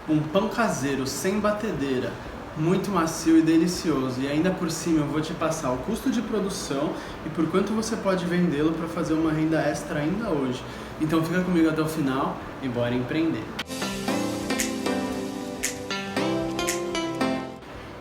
Um pão caseiro sem batedeira, muito macio e delicioso. E ainda por cima eu vou te passar o custo de produção e por quanto você pode vendê-lo para fazer uma renda extra ainda hoje. Então fica comigo até o final e bora empreender.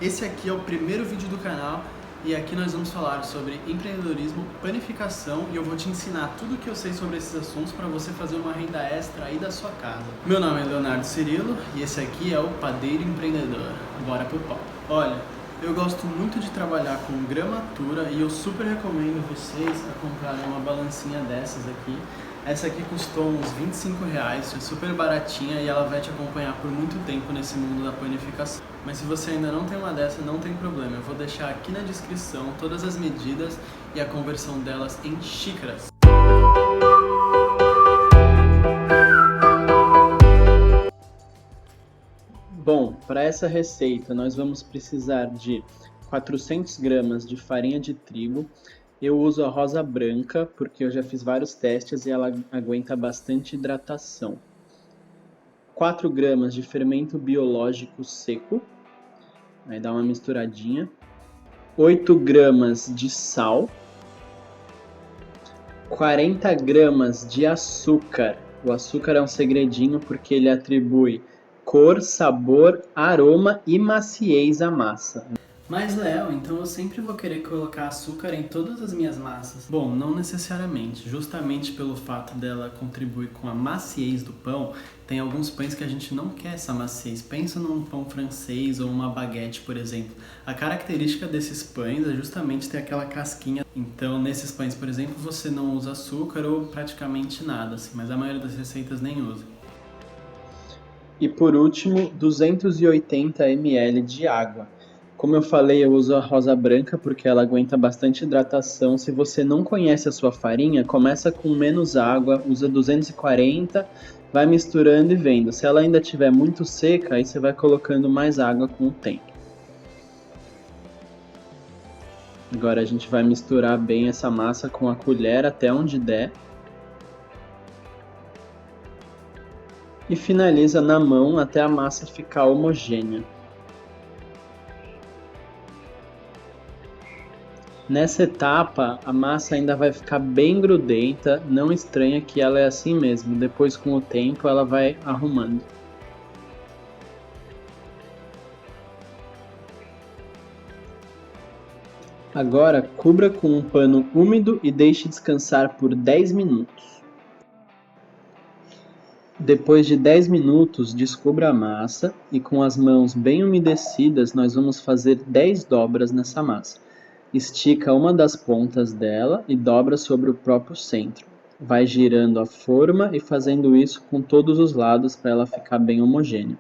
Esse aqui é o primeiro vídeo do canal e aqui nós vamos falar sobre empreendedorismo, panificação e eu vou te ensinar tudo o que eu sei sobre esses assuntos para você fazer uma renda extra aí da sua casa. Meu nome é Leonardo Cirilo e esse aqui é o Padeiro Empreendedor. Bora pro pau. Olha, eu gosto muito de trabalhar com gramatura e eu super recomendo vocês a comprarem uma balancinha dessas aqui. Essa aqui custou uns R$25, é super baratinha e ela vai te acompanhar por muito tempo nesse mundo da panificação. Mas se você ainda não tem uma dessa, não tem problema, eu vou deixar aqui na descrição todas as medidas e a conversão delas em xícaras. Bom, para essa receita nós vamos precisar de 400 gramas de farinha de trigo. Eu uso a rosa branca porque eu já fiz vários testes e ela aguenta bastante hidratação. 4 gramas de fermento biológico seco, aí dá uma misturadinha. 8 gramas de sal. 40 gramas de açúcar. O açúcar é um segredinho porque ele atribui cor, sabor, aroma e maciez à massa. Mas, Léo, então eu sempre vou querer colocar açúcar em todas as minhas massas? Bom, não necessariamente. Justamente pelo fato dela contribuir com a maciez do pão, tem alguns pães que a gente não quer essa maciez. Pensa num pão francês ou uma baguete, por exemplo. A característica desses pães é justamente ter aquela casquinha. Então, nesses pães, por exemplo, você não usa açúcar ou praticamente nada, assim, mas a maioria das receitas nem usa. E por último, 280 ml de água. Como eu falei, eu uso a rosa branca porque ela aguenta bastante hidratação. Se você não conhece a sua farinha, começa com menos água, usa 240, vai misturando e vendo. Se ela ainda estiver muito seca, aí você vai colocando mais água com o tempo. Agora a gente vai misturar bem essa massa com a colher até onde der. E finaliza na mão até a massa ficar homogênea. Nessa etapa, a massa ainda vai ficar bem grudenta, não estranha que ela é assim mesmo, depois com o tempo ela vai arrumando. Agora, cubra com um pano úmido e deixe descansar por 10 minutos. Depois de 10 minutos, descubra a massa e com as mãos bem umedecidas nós vamos fazer 10 dobras nessa massa. Estica uma das pontas dela e dobra sobre o próprio centro. Vai girando a forma e fazendo isso com todos os lados para ela ficar bem homogênea.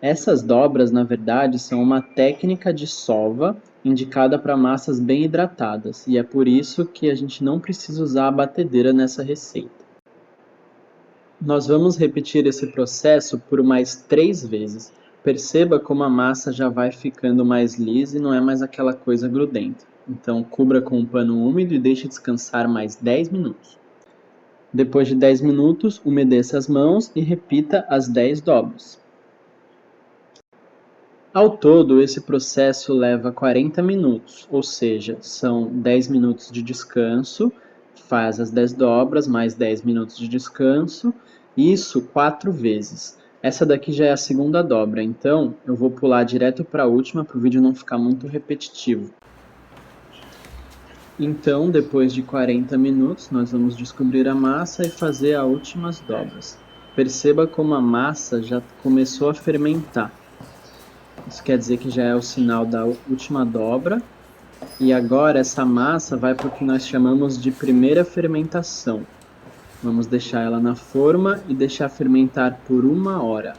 Essas dobras, na verdade, são uma técnica de sova indicada para massas bem hidratadas, e é por isso que a gente não precisa usar a batedeira nessa receita. Nós vamos repetir esse processo por mais 3 vezes. Perceba como a massa já vai ficando mais lisa e não é mais aquela coisa grudenta. Então, cubra com um pano úmido e deixe descansar mais 10 minutos. Depois de 10 minutos, umedeça as mãos e repita as 10 dobras. Ao todo, esse processo leva 40 minutos, ou seja, são 10 minutos de descanso, faz as 10 dobras, mais 10 minutos de descanso, isso 4 vezes. Essa daqui já é a segunda dobra, então eu vou pular direto para a última para o vídeo não ficar muito repetitivo. Então, depois de 40 minutos, nós vamos descobrir a massa e fazer as últimas dobras. Perceba como a massa já começou a fermentar. Isso quer dizer que já é o sinal da última dobra. E agora essa massa vai para o que nós chamamos de primeira fermentação. Vamos deixar ela na forma e deixar fermentar por 1 hora.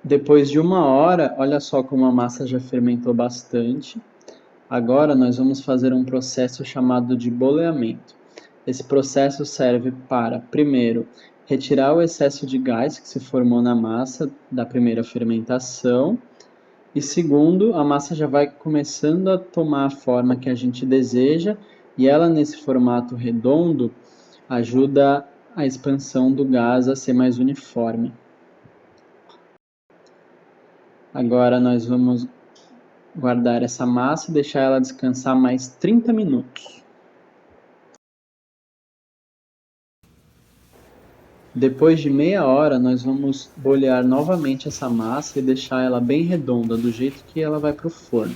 Depois de 1 hora, olha só como a massa já fermentou bastante. Agora nós vamos fazer um processo chamado de boleamento. Esse processo serve para, primeiro, retirar o excesso de gás que se formou na massa da primeira fermentação E segundo, a massa já vai começando a tomar a forma que a gente deseja e ela nesse formato redondo ajuda a expansão do gás a ser mais uniforme. Agora nós vamos guardar essa massa e deixar ela descansar mais 30 minutos. Depois de meia hora, nós vamos bolear novamente essa massa e deixar ela bem redonda, do jeito que ela vai para o forno.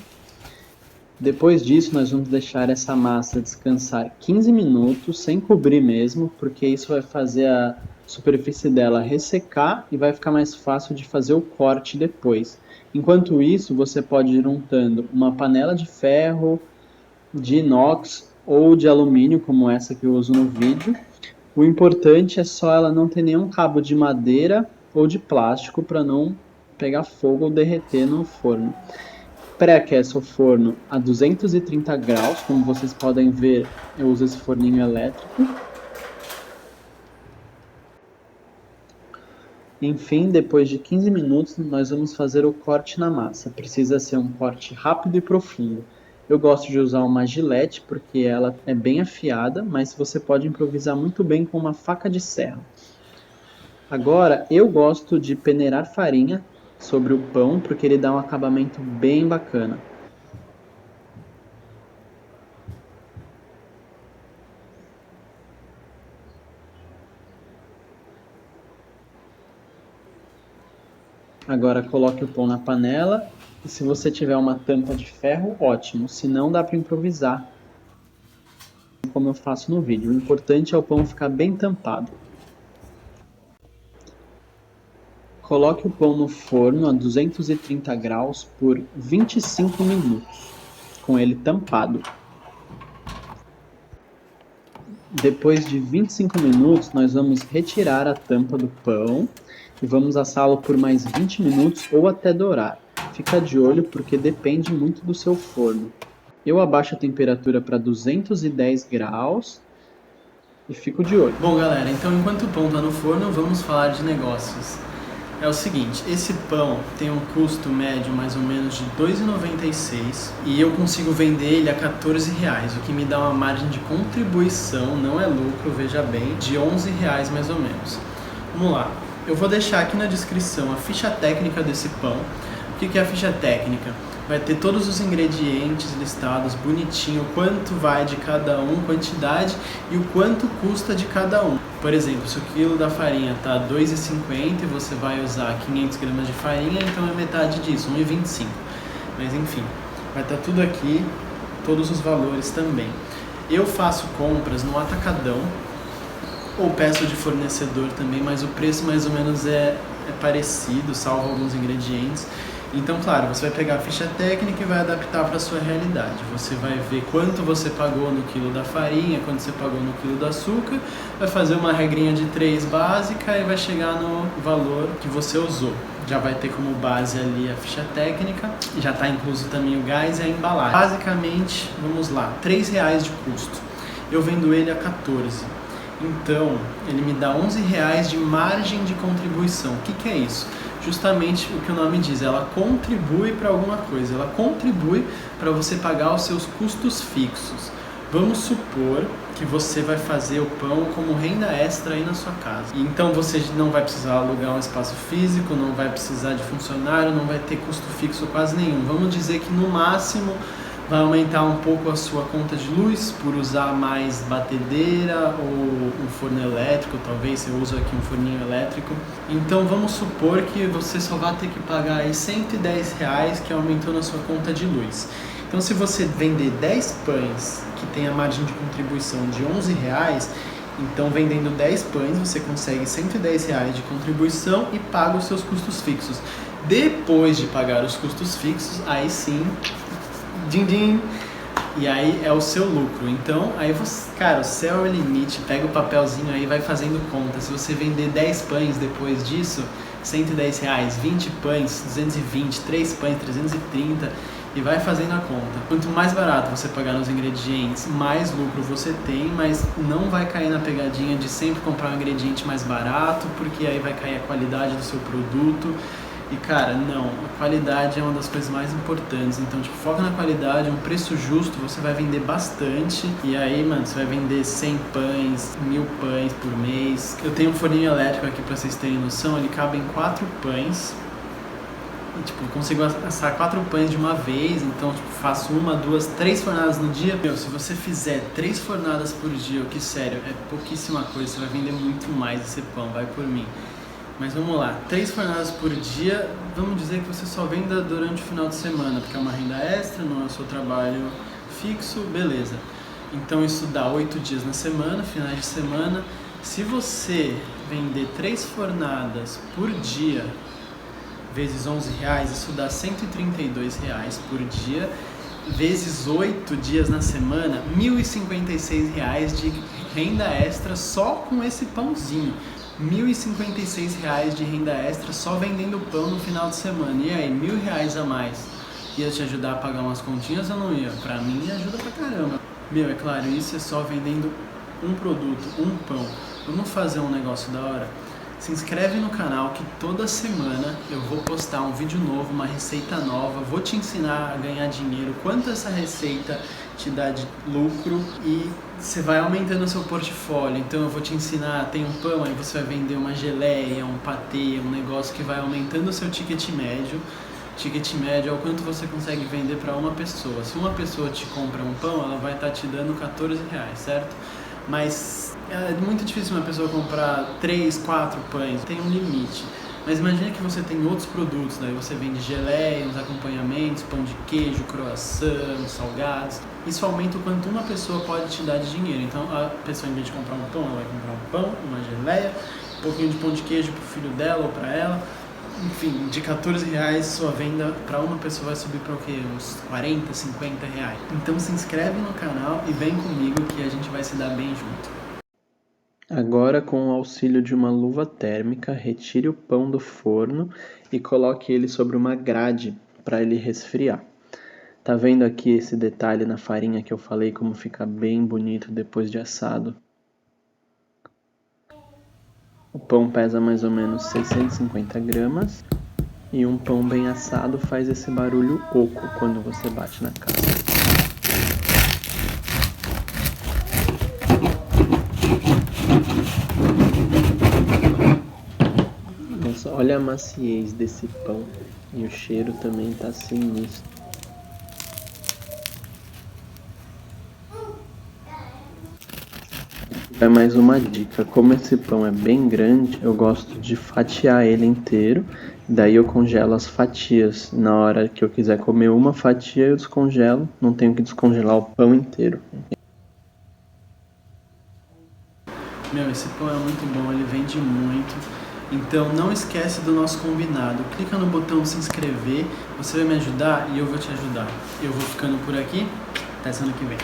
Depois disso, nós vamos deixar essa massa descansar 15 minutos, sem cobrir mesmo, porque isso vai fazer a superfície dela ressecar e vai ficar mais fácil de fazer o corte depois. Enquanto isso, você pode ir untando uma panela de ferro, de inox ou de alumínio, como essa que eu uso no vídeo. O importante é só ela não ter nenhum cabo de madeira ou de plástico para não pegar fogo ou derreter no forno. Pré-aqueça o forno a 230 graus, como vocês podem ver, eu uso esse forninho elétrico. Enfim, depois de 15 minutos, nós vamos fazer o corte na massa. Precisa ser um corte rápido e profundo. Eu gosto de usar uma gilete porque ela é bem afiada, mas você pode improvisar muito bem com uma faca de serra. Agora, eu gosto de peneirar farinha sobre o pão porque ele dá um acabamento bem bacana. Agora coloque o pão na panela e se você tiver uma tampa de ferro, ótimo. Se não, dá para improvisar, como eu faço no vídeo. O importante é o pão ficar bem tampado. Coloque o pão no forno a 230 graus por 25 minutos, com ele tampado. Depois de 25 minutos, nós vamos retirar a tampa do pão e vamos assá-lo por mais 20 minutos ou até dourar. Fica de olho porque depende muito do seu forno. Eu abaixo a temperatura para 210 graus e fico de olho. Bom, galera, então enquanto o pão está no forno, vamos falar de negócios. É o seguinte, esse pão tem um custo médio mais ou menos de R$ 2,96 e eu consigo vender ele a R$ 14, o que me dá uma margem de contribuição, não é lucro, veja bem, de R$ 11 mais ou menos. Vamos lá, eu vou deixar aqui na descrição a ficha técnica desse pão. O que é a ficha técnica? Vai ter todos os ingredientes listados bonitinho, quanto vai de cada um, quantidade e o quanto custa de cada um. Por exemplo, se o quilo da farinha está R$ 2,50 e você vai usar 500 gramas de farinha, então é metade disso, R$ 1,25. Mas enfim, vai estar tudo aqui, todos os valores também. Eu faço compras no Atacadão, ou peço de fornecedor também, mas o preço mais ou menos é parecido, salvo alguns ingredientes. Então, claro, você vai pegar a ficha técnica e vai adaptar para a sua realidade. Você vai ver quanto você pagou no quilo da farinha, quanto você pagou no quilo do açúcar, vai fazer uma regrinha de 3 básica e vai chegar no valor que você usou. Já vai ter como base ali a ficha técnica, e já está incluso também o gás e a embalagem. Basicamente, vamos lá, R$ 3,00 de custo. Eu vendo ele a 14. Então, ele me dá R$ 11 de margem de contribuição. O que é isso? Justamente o que o nome diz, ela contribui para alguma coisa, ela contribui para você pagar os seus custos fixos. Vamos supor que você vai fazer o pão como renda extra aí na sua casa. Então você não vai precisar alugar um espaço físico, não vai precisar de funcionário, não vai ter custo fixo quase nenhum. Vamos dizer que no máximo vai aumentar um pouco a sua conta de luz por usar mais batedeira ou um forno elétrico, talvez eu uso aqui um forninho elétrico. Então vamos supor que você só vai ter que pagar aí R$ 110 que aumentou na sua conta de luz. Então se você vender 10 pães que tem a margem de contribuição de R$ 11, então vendendo 10 pães você consegue R$ 110 de contribuição e paga os seus custos fixos. Depois de pagar os custos fixos, aí sim, din-din, e aí é o seu lucro. Então, aí você, cara, o céu é o limite, pega o papelzinho aí e vai fazendo conta. Se você vender 10 pães depois disso, R$ 110, 20 pães, 220, 3 pães, 330, e vai fazendo a conta. Quanto mais barato você pagar nos ingredientes, mais lucro você tem, mas não vai cair na pegadinha de sempre comprar um ingrediente mais barato, porque aí vai cair a qualidade do seu produto. E cara, não, a qualidade é uma das coisas mais importantes, então tipo, foca na qualidade, um preço justo, você vai vender bastante, e aí, mano, você vai vender 100 pães, 1000 pães por mês. Eu tenho um forninho elétrico aqui pra vocês terem noção, ele cabe em 4 pães, e, tipo, eu consigo assar 4 pães de uma vez, então tipo, faço 1, 2, 3 fornadas no dia. Meu, se você fizer 3 fornadas por dia, o que sério, é pouquíssima coisa, você vai vender muito mais esse pão, vai por mim. Mas vamos lá, 3 fornadas por dia, vamos dizer que você só venda durante o final de semana, porque é uma renda extra, não é o seu trabalho fixo, beleza. Então isso dá 8 dias na semana, finais de semana. Se você vender 3 fornadas por dia, vezes R$11, isso dá R$132 por dia, vezes 8 dias na semana, R$1.056 de renda extra só com esse pãozinho. R$1.056 de renda extra só vendendo pão no final de semana. E aí, R$1.000 a mais ia te ajudar a pagar umas continhas ou não ia? Pra mim ajuda pra caramba. Meu, é claro, isso é só vendendo um produto, um pão. Vamos fazer um negócio da hora? Se inscreve no canal que toda semana eu vou postar um vídeo novo, uma receita nova, vou te ensinar a ganhar dinheiro, quanto essa receita te dá de lucro e você vai aumentando o seu portfólio. Então eu vou te ensinar, tem um pão, aí você vai vender uma geleia, um patê, um negócio que vai aumentando o seu ticket médio. Ticket médio é o quanto você consegue vender para uma pessoa. Se uma pessoa te compra um pão, ela vai estar te dando R$14, certo? Mas é muito difícil uma pessoa comprar 3, 4 pães, tem um limite. Mas imagine que você tem outros produtos, daí você vende geleia, uns acompanhamentos, pão de queijo, croissant, salgados. Isso aumenta o quanto uma pessoa pode te dar de dinheiro. Então a pessoa, em vez de comprar um pão, ela vai comprar um pão, uma geleia, um pouquinho de pão de queijo pro filho dela ou para ela. Enfim, de R$14 sua venda para uma pessoa vai subir para o quê? Uns R$40, R$50. Então se inscreve no canal e vem comigo que a gente vai se dar bem junto. Agora, com o auxílio de uma luva térmica, retire o pão do forno e coloque ele sobre uma grade para ele resfriar. Tá vendo aqui esse detalhe na farinha que eu falei, como fica bem bonito depois de assado? O pão pesa mais ou menos 650 gramas e um pão bem assado faz esse barulho oco quando você bate na casca. Nossa, olha a maciez desse pão e o cheiro também tá sinistro. É mais uma dica, como esse pão é bem grande, eu gosto de fatiar ele inteiro, daí eu congelo as fatias. Na hora que eu quiser comer uma fatia, eu descongelo, não tenho que descongelar o pão inteiro. Meu, esse pão é muito bom, ele vende muito. Então não esquece do nosso combinado. Clica no botão se inscrever, você vai me ajudar e eu vou te ajudar. Eu vou ficando por aqui, até semana que vem.